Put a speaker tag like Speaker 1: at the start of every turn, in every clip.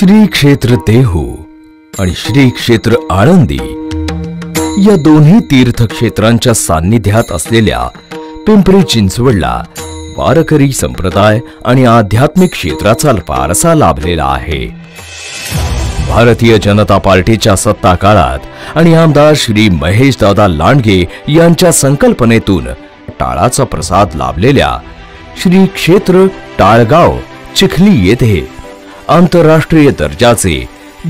Speaker 1: श्री क्षेत्र देहू आणि श्री क्षेत्र आळंदी या दोन्ही तीर्थक्षेत्रांच्या सान्निध्यात असलेल्या पिंपरी चिंचवडला वारकरी संप्रदाय आणि आध्यात्मिक क्षेत्राचा वारसा लाभलेला आहे। भारतीय जनता पार्टीच्या सत्ता काळात आणि आमदार श्री महेश दादा लांडगे यांच्या संकल्पनेतून टाळाचा प्रसाद लाभलेल्या श्री क्षेत्र टाळगाव चिखली येथे आंतरराष्ट्रीय दर्जाचे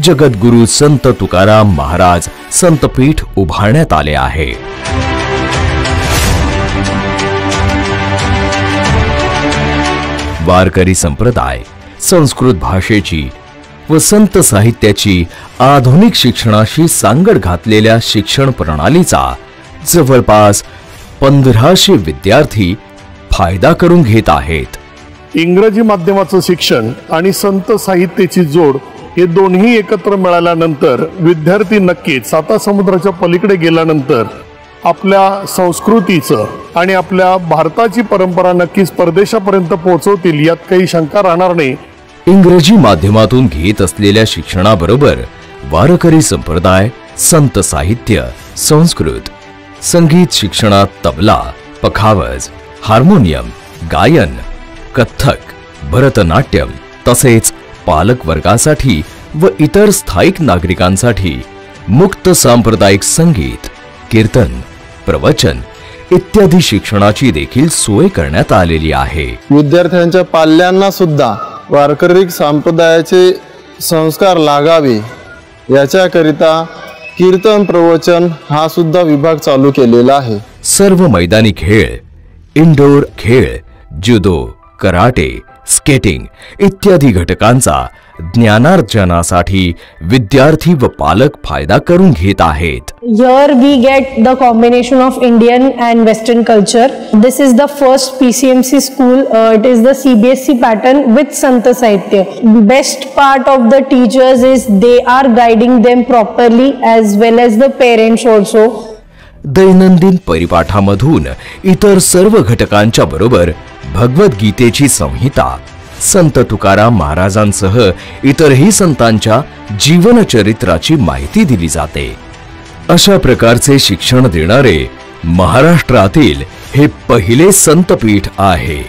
Speaker 1: जगद्गुरु संत तुकाराम महाराज संतपीठ उभारण्यात आले आहे। वारकरी संप्रदाय संस्कृत भाषेची व संत साहित्याची आधुनिक शिक्षणाशी सांगड घातलेल्या शिक्षण प्रणालीचा जवळपास 1500 विद्यार्थी फायदा करून घेत आहेत।
Speaker 2: इंग्रजी माध्यमाचं शिक्षण आणि संत साहित्याची जोड हे दोन्ही एकत्र मिळाल्यानंतर विद्यार्थी नक्कीच साता समुद्राच्या पलीकडे गेल्यानंतर आपल्या संस्कृतीचं आणि आपल्या भारताची परंपरा नक्कीच परदेशापर्यंत पोहोचवतील यात काही शंका राहणार नाही।
Speaker 1: इंग्रजी माध्यमातून घेत असलेल्या शिक्षणाबरोबर वारकरी संप्रदाय संत साहित्य संस्कृत संगीत शिक्षणात तबला पखावज हार्मोनियम गायन कथ्थक भरतनाट्यम तसेच पालक वर्गासाठी व इतर स्थायिक नागरिकांसाठी मुक्त सांप्रदायिक संगीत कीर्तन प्रवचन इत्यादी शिक्षणाची देखील सोय करण्यात आलेली आहे।
Speaker 3: विद्यार्थ्यांच्या पाल्यांना सुद्धा वारकरी संप्रदायाचे संस्कार लागावे याच्याकरिता कीर्तन प्रवचन हा सुद्धा विभाग चालू केलेला आहे।
Speaker 1: सर्व मैदानी खेळ इंडोर खेळ जुदो कराटे स्केटिंग इत्यादी घटकांचा ज्ञानार्जनासाठी विद्यार्थी व पालक फायदा करून घेत आहेत।
Speaker 4: Here we get the combination of Indian and Western culture. This is the first PCMC school. It is the CBSE pattern with Sant Sahitya. Best part of the teachers is they are guiding them properly as well as the parents also.
Speaker 1: दैनंदिन परिपाठामधून इतर सर्व घटकांच्या बरोबर भगवद्गीतेची संहिता संत तुकाराम महाराजांसह इतरही संतांच्या जीवनचरित्राची माहिती दिली जाते। अशा प्रकारचे शिक्षण देणारे महाराष्ट्रातील हे पहिले संतपीठ आहे।